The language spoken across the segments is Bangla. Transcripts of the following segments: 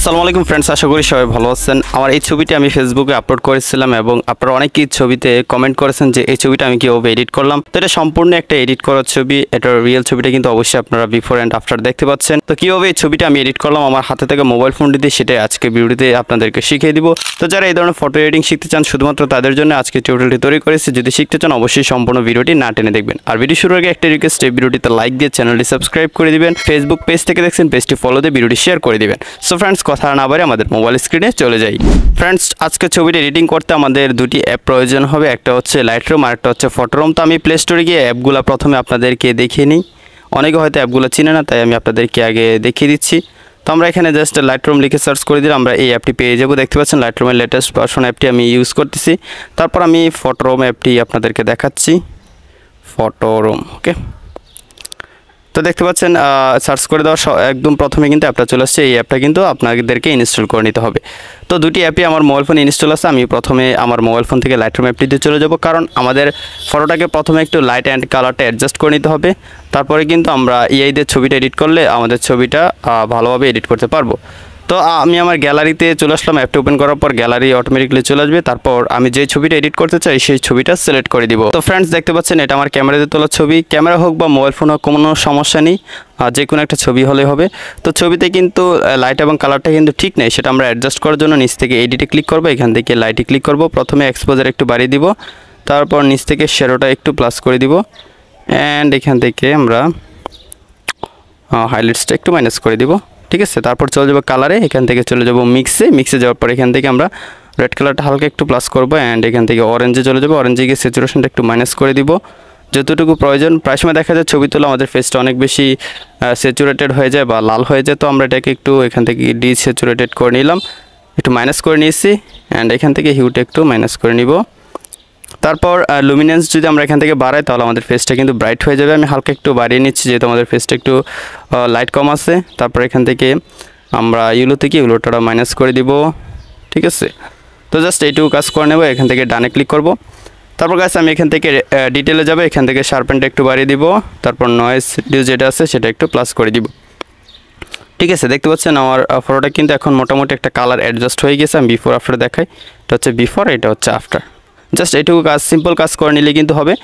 আসসালামু আলাইকুম ফ্রেন্ডস, আশা করি সবাই ভালো আছেন। আমার এই ছবিটি আমি ফেসবুকে আপলোড করেছিলাম এবং আপনারা অনেকেই ছবিতে কমেন্ট করেছেন যে এই ছবিটা আমি কীভাবে এডিট করলাম। তো এটা সম্পূর্ণ একটা এডিট করার ছবি। এটার রিয়েল ছবিটা কিন্তু অবশ্যই আপনারা বিফোর অ্যান্ড আফটার দেখতে পাচ্ছেন। তো কীভাবে এই ছবিটা আমি এডিট করলাম আমার হাতে থেকে মোবাইল ফোনটি দিয়ে, সেটাই আজকে ভিডিওতে আপনাদেরকে শিখিয়ে দিব। তো যারা এই ধরনের ফটো এডিটিং শিখতে চান শুধুমাত্র তাদের জন্য আজকে টিউটোরিয়ালটি তৈরি করেছি। যদি শিখতে চান অবশ্যই সম্পূর্ণ ভিডিওটি না টেনে দেখবেন। আর ভিডিও শুরুর আগে একটা রিকোয়েস্ট, এই ভিডিওটিতে লাইক দিয়ে চ্যানেলটি সাবস্ক্রাইব করে দিবেন। ফেসবুক পেজ থেকে দেখছেন, পেজটি ফলো দিয়ে ভিডিওটি শেয়ার করে দিবেন। সো ফ্রেন্ডস, কথা না বাড়িয়ে আমাদের মোবাইল স্ক্রিনে চলে যাই। ফ্রেন্ডস, আজকে ছবিটা এডিটিং করতে আমাদের দুটি অ্যাপ প্রয়োজন হবে। একটা হচ্ছে লাইটরুম আর একটা হচ্ছে ফটোরুম। তো আমি প্লে স্টোরে গিয়ে অ্যাপগুলো প্রথমে আপনাদেরকে দেখিয়ে নিই। অনেকে হয়তো অ্যাপগুলো চিনে না, তাই আমি আপনাদেরকে আগে দেখিয়ে দিচ্ছি। তো আমরা এখানে জাস্ট লাইটরুম লিখে সার্চ করে দিলে আমরা এই অ্যাপটি পেয়ে যাবো। দেখতে পাচ্ছেন লাইটরুমের লেটেস্ট ভার্সন অ্যাপটি আমি ইউজ করতেছি। তারপর আমি ফটোরুম অ্যাপটি আপনাদেরকে দেখাচ্ছি। ফটোরুম, ওকে। তো দেখতে পাচ্ছেন সার্চ করে দেওয়ার একদম প্রথমে কিন্তু অ্যাপটা চলে আসছে। এই অ্যাপটা কিন্তু আপনাদেরকে ইনস্টল করে নিতে হবে। তো দুটি অ্যাপই আমার মোবাইল ফোনে ইনস্টল আছে। আমি প্রথমে আমার মোবাইল ফোন থেকে লাইটরুম অ্যাপটিতে চলে যাব, কারণ আমাদের ফটোটাকে প্রথমে একটু লাইট অ্যান্ড কালারটা অ্যাডজাস্ট করে নিতে হবে। তারপরে কিন্তু আমরা এআই দিয়ে ছবিটা এডিট করলে আমাদের ছবিটা ভালোভাবে এডিট করতে পারবো। তো আমি আমার গ্যালারিতে চলে আসলাম। অ্যাপটা ওপেন করার পর গ্যালারি অটোমেটিকলি চলে আসবে। তারপর আমি যে ছবিটা এডিট করতে চাই সেই ছবিটা সিলেক্ট করে দিব। তো ফ্রেন্ডস, দেখতে পাচ্ছেন এটা আমার ক্যামেরাতে তোলা ছবি। ক্যামেরা হোক বা মোবাইল ফোন হোক, কোনো সমস্যা নেই, যে কোনো একটা ছবি হলেই হবে। তো ছবিতে কিন্তু লাইট এবং কালারটা কিন্তু ঠিক নেই, সেটা আমরা অ্যাডজাস্ট করার জন্য নিচ থেকে এডিটে ক্লিক করবো। এখান থেকে লাইটে ক্লিক করব। প্রথমে এক্সপোজার একটু বাড়িয়ে দিব, তারপর নিচ থেকে শ্যাডোটা একটু প্লাস করে দিব, অ্যান্ড এখান থেকে আমরা হাইলাইটসটা একটু মাইনাস করে দিব। ঠিক আছে, তারপর চলে যাবো কালারে। এখান থেকে চলে যাব মিক্সে যাওয়ার পর এখান থেকে আমরা রেড কালারটা হালকা একটু প্লাস করবো, অ্যান্ড এখান থেকে অরেঞ্জে চলে যাবো। অরেঞ্জে গিয়ে স্যাচুরেশনটা একটু মাইনাস করে দিব যতটুকু প্রয়োজন। প্রায় সময় দেখা যায় ছবি তোলা আমাদের ফেসটা অনেক বেশি স্যাচুরেটেড হয়ে যায় বা লাল হয়ে যায়। তো আমরা এটাকে একটু এখান থেকে ডিস্যাচুরেটেড করে নিলাম, একটু মাইনাস করে নিয়েছি, অ্যান্ড এখান থেকে হিউটা একটু মাইনাস করে নিব। তারপর লুমিনেন্স যদি আমরা এখান থেকে বাড়াই তাহলে আমাদের ফেসটা কিন্তু ব্রাইট হয়ে যাবে। আমি হালকা একটু বাড়িয়ে নিচ্ছি যেহেতু আমাদের ফেসটা একটু লাইট কম আছে। তারপর এখান থেকে আমরা ইউলো থেকে ইউলোটা মাইনাস করে দিব। ঠিক আছে, তো জাস্ট এইটুকু কাজ করে নেব। এখান থেকে ডানে ক্লিক করব। তারপর গাছ আমি এখান থেকে ডিটেলে যাব। এখান থেকে শার্পেনটা একটু বাড়িয়ে দিব। তারপর নয়েজ রিডিউস যেটা আছে সেটা একটু প্লাস করে দিব। ঠিক আছে, দেখতে পাচ্ছেন আমার ফটোটা কিন্তু এখন মোটামুটি একটা কালার অ্যাডজাস্ট হয়ে গেছে। আমি বিফোর আফটার দেখাই। এটা হচ্ছে বিফোর, এটা হচ্ছে আফটার। জাস্ট এইটুকু কাজ, সিম্পল কাজ করে নিলে কিন্তু হবে।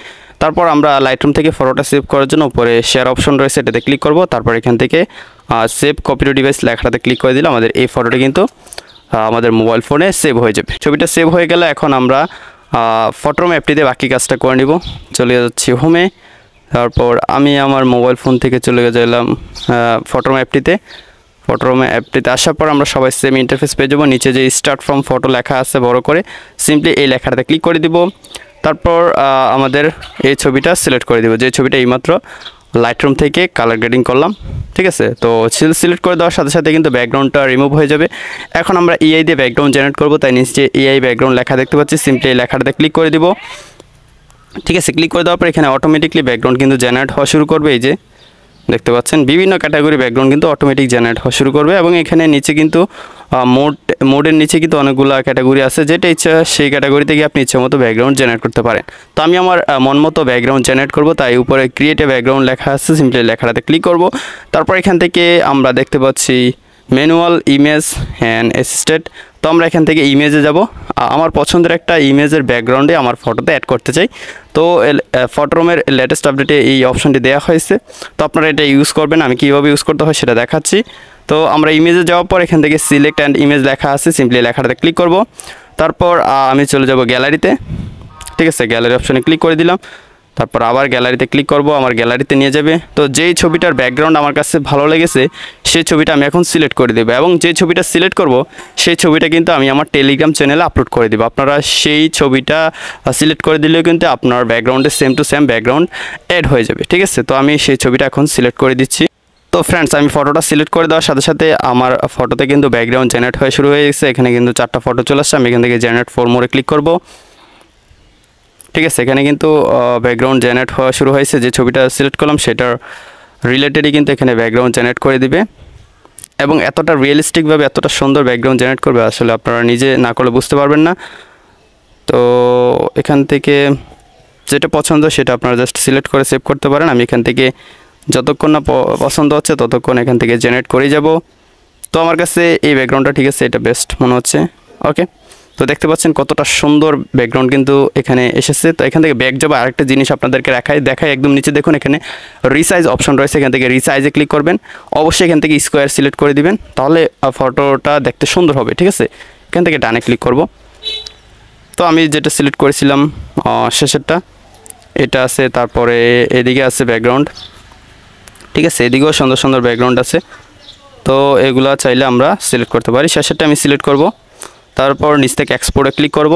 তারপর আমরা লাইটরুম থেকে ফটোটা সেভ করার জন্য উপরে শেয়ার অপশন রয়েছে, এটাতে ক্লিক করব। তারপর এখান থেকে সেভ কপি টু ডিভাইস লেখাটাতে ক্লিক করে দিলে আমাদের এই ফটোটা কিন্তু আমাদের মোবাইল ফোনে সেভ হয়ে যাবে। ছবিটা সেভ হয়ে গেলে এখন আমরা ফটোরুম অ্যাপটিতে বাকি কাজটা করে নিব। চলে যাচ্ছি হোমে। তারপর আমি আমার মোবাইল ফোন থেকে চলে গেলাম ফটোরুম অ্যাপটিতে। ফটোরুম অ্যাপটিতে আসার পর আমরা সবাই সেম ইন্টারফেস পেয়ে যাবো। নিচে যে স্টার্ট ফ্রম ফটো লেখা আছে বড় করে, সিম্পলি এই লেখাটাতে ক্লিক করে দিব। তারপর আমাদের এই ছবিটা সিলেক্ট করে দিব, যে ছবিটা এইমাত্র লাইটরুম থেকে কালার গ্রেডিং করলাম। ঠিক আছে, তো সিলেক্ট করে দেওয়ার সাথে সাথে কিন্তু ব্যাকগ্রাউন্ডটা রিমুভ হয়ে যাবে। এখন আমরা এআই দিয়ে ব্যাকগ্রাউন্ড জেনারেট করব, তাই নিচে এআই ব্যাকগ্রাউন্ড লেখা দেখতে পাচ্ছি। সিম্পলি এই লেখাটাতে ক্লিক করে দিব। ঠিক আছে, ক্লিক করে দেওয়ার পর এখানে অটোমেটিকলি ব্যাকগ্রাউন্ড কিন্তু জেনারেট হওয়া শুরু করবে। এই যে দেখতে পাচ্ছেন বিভিন্ন ক্যাটাগরি ব্যাকগ্রাউন্ড কিন্তু অটোমেটিক জেনারেট হওয়া শুরু করবে। এবং এখানে নিচে কিন্তু মোডের নিচে কিন্তু অনেকগুলো ক্যাটাগরি আছে, যেটা ইচ্ছা সেই ক্যাটাগরি থেকে আপনি ইচ্ছা মতো ব্যাকগ্রাউন্ড জেনারেট করতে পারেন। তো আমি আমার মন মতো ব্যাকগ্রাউন্ড জেনারেট করব, তাই উপরে ক্রিয়েট এ ব্যাকগ্রাউন্ড লেখা আছে, সিম্পলি লেখাটাতে ক্লিক করব। তারপর এখান থেকে আমরা দেখতে পাচ্ছি ম্যানুয়াল ইমেজ অ্যান্ড অ্যাসিস্টেড। তো আমরা এখান থেকে ইমেজে যাব। আমার পছন্দের একটা ইমেজের ব্যাকগ্রাউন্ডে আমার ফটোতে অ্যাড করতে চাই। তো ফটোরুমের লেটেস্ট আপডেটে এই অপশনটি দেওয়া হয়েছে, তো আপনারা এটা ইউজ করবেন। আমি কীভাবে ইউজ করতে হয় সেটা দেখাচ্ছি। তো আমরা ইমেজে যাওয়ার পর এখান থেকে সিলেক্ট অ্যান্ড ইমেজ লেখা আছে, সিম্পলি লেখাটাতে ক্লিক করব। তারপর আমি চলে যাব গ্যালারিতে। ঠিক আছে, গ্যালারি অপশনে ক্লিক করে দিলাম। তারপর আবার গ্যালারিতে ক্লিক করব, আমার গ্যালারিতে নিয়ে যাবে। তো যেই ছবিটার ব্যাকগ্রাউন্ড আমার কাছে ভালো লেগেছে সেই ছবিটা আমি এখন সিলেক্ট করে দেবো, এবং যে ছবিটা সিলেক্ট করব সেই ছবিটা কিন্তু আমি আমার টেলিগ্রাম চ্যানেলে আপলোড করে দেবো। আপনারা সেই ছবিটা সিলেক্ট করে দিলেও কিন্তু আপনার ব্যাকগ্রাউন্ডে same to same background add হয়ে যাবে। ঠিক আছে, তো আমি সেই ছবিটা এখন সিলেক্ট করে দিচ্ছি। তো ফ্রেন্ডস, আমি ফটোটা সিলেক্ট করে দেওয়ার সাথে সাথে আমার ফটোতে কিন্তু ব্যাকগ্রাউন্ড জেনারেট হয়ে শুরু হয়ে গেছে। এখানে কিন্তু 4টা ফটো চলে আসছে। আমি এখান থেকে জেনারেট 4 মোড়ে ক্লিক করব। ঠিক আছে, এখানে কিন্তু ব্যাকগ্রাউন্ড জেনারেট হওয়া শুরু হয়েছে। যে ছবিটা সিলেক্ট করলাম সেটার রিলেটেডই কিন্তু এখানে ব্যাকগ্রাউন্ড জেনারেট করে দিবে, এবং এতটা রিয়েলিস্টিকভাবে এতটা সুন্দর ব্যাকগ্রাউন্ড জেনারেট করবে আসলে আপনারা নিজে না করলে বুঝতে পারবেন না। তো এখান থেকে যেটা পছন্দ সেটা আপনারা জাস্ট সিলেক্ট করে সেভ করতে পারেন। আমি এখান থেকে যতক্ষণ না পছন্দ হচ্ছে ততক্ষণ এখান থেকে জেনারেট করে যাব। তো আমার কাছে এই ব্যাকগ্রাউন্ডটা ঠিক আছে, এটা বেস্ট মনে হচ্ছে। ওকে, তো দেখতে পাচ্ছেন কতটা সুন্দর ব্যাকগ্রাউন্ড কিন্তু এখানে এসেছে। তো এখান থেকে ব্যাক যাবো, আরেকটা জিনিস আপনাদেরকে দেখাই একদম নিচে দেখুন এখানে রিসাইজ অপশন রয়েছে, এখান থেকে রিসাইজে ক্লিক করবেন। অবশ্যই এখান থেকে স্কোয়ার সিলেক্ট করে দিবেন, তাহলে ফটোটা দেখতে সুন্দর হবে। ঠিক আছে, এখান থেকে ডানে ক্লিক করব। তো আমি যেটা সিলেক্ট করেছিলাম শেষেরটা এটা আছে, তারপরে এদিকে আছে ব্যাকগ্রাউন্ড। ঠিক আছে, এদিকেও সুন্দর সুন্দর ব্যাকগ্রাউন্ড আছে, তো এগুলা চাইলে আমরা সিলেক্ট করতে পারি। শেষেরটা আমি সিলেক্ট করব, তারপর নিচ থেকে এক্সপোর্টে ক্লিক করব,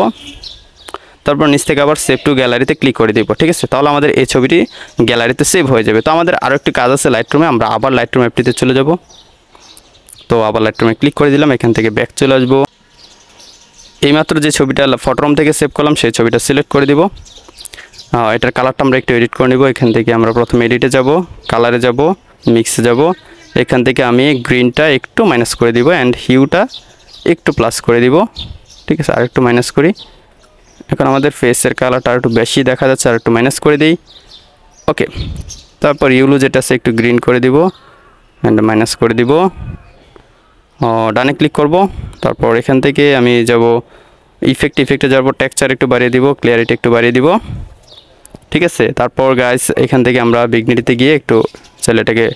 তারপর নিচ থেকে আবার সেভ টু গ্যালারিতে ক্লিক করে দিব। ঠিক আছে, তাহলে আমাদের এই ছবিটি গ্যালারিতে সেভ হয়ে যাবে। তো আমাদের আরও একটি কাজ আছে লাইটরুমে, আমরা আবার লাইটরুম অ্যাপটিতে চলে যাব। তো আবার লাইটরুমে ক্লিক করে দিলাম, এখান থেকে ব্যাক চলে আসবো। এইমাত্র যে ছবিটা ফটোরুম থেকে সেভ করলাম সেই ছবিটা সিলেক্ট করে দিব। এটার কালারটা আমরা একটু এডিট করে নেব। এখান থেকে আমরা প্রথমে এডিটে যাব, কালারে যাব, মিক্সে যাব। এখান থেকে আমি গ্রিনটা একটু মাইনাস করে দিব অ্যান্ড হিউটা একটু প্লাস করে দিব। ঠিক আছে, আর একটু মাইনাস করি। এখন আমাদের ফেসের কালারটা আর একটু বেশি দেখা যাচ্ছে, আর একটু মাইনাস করে দিই। ওকে, তারপর ইউলো যেটা আছে একটু গ্রিন করে দিব অ্যান্ড মাইনাস করে দিব। ডানে ক্লিক করব, তারপর এখান থেকে আমি যাব ইফেক্টে যাওয়ার পর টেক্সচার একটু বাড়িয়ে দিব, ক্লিয়ারিটি একটু বাড়িয়ে দিব। ঠিক আছে, তারপর গাইস এখান থেকে আমরা বিগনিটিতে গিয়ে একটু ছেলেটাকে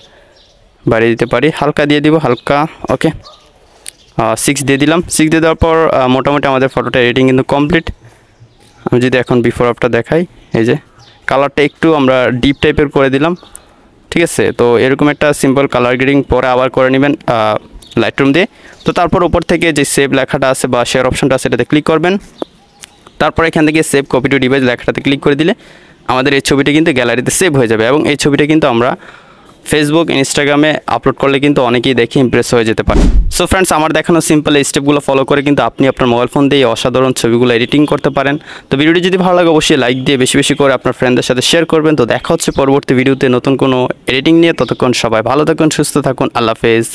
বাড়িয়ে দিতে পারি, হালকা দিয়ে দিব, হালকা। ওকে, 6 দিয়ে দিলাম। 6 দিয়ে দেওয়ার পর মোটামুটি আমাদের ফটোটা এডিটিং কিন্তু কমপ্লিট। আমি যদি এখন বিফোর আফটার দেখাই, এই যে কালারটা একটু আমরা ডিপ টাইপের করে দিলাম। ঠিক আছে, তো এরকম একটা সিম্পল কালার গ্রেডিং পরে আবার করে নেবেন লাইটরুম দিয়ে। তো তারপর উপর থেকে যে সেভ লেখাটা আছে বা শেয়ার অপশনটা আছে এটাতে ক্লিক করবেন। তারপর এখান থেকে সেভ কপি টু ডিভাইস লেখাটাতে ক্লিক করে দিলে আমাদের এই ছবিটা কিন্তু গ্যালারিতে সেভ হয়ে যাবে, এবং এই ছবিটা কিন্তু আমরা ফেসবুক ইনস্টাগ্রামে আপলোড করলে কিন্তু অনেকেই দেখে ইমপ্রেস হয়ে যেতে পারে। সো ফ্রেন্ডস, আমার দেখানো সিম্পল এই স্টেপগুলো ফলো করে কিন্তু আপনি আপনার মোবাইল ফোন দিয়ে অসাধারণ ছবিগুলো এডিটিং করতে পারেন। তো ভিডিওটি যদি ভালো লাগে অবশ্যই লাইক দিয়ে বেশি বেশি করে আপনার ফ্রেন্ডদের সাথে শেয়ার করবেন। তো দেখা হচ্ছে পরবর্তী ভিডিওতে নতুন কোনো এডিটিং নিয়ে। ততক্ষণ সবাই ভালো থাকুন, সুস্থ থাকুন, আল্লাহ হাফেজ।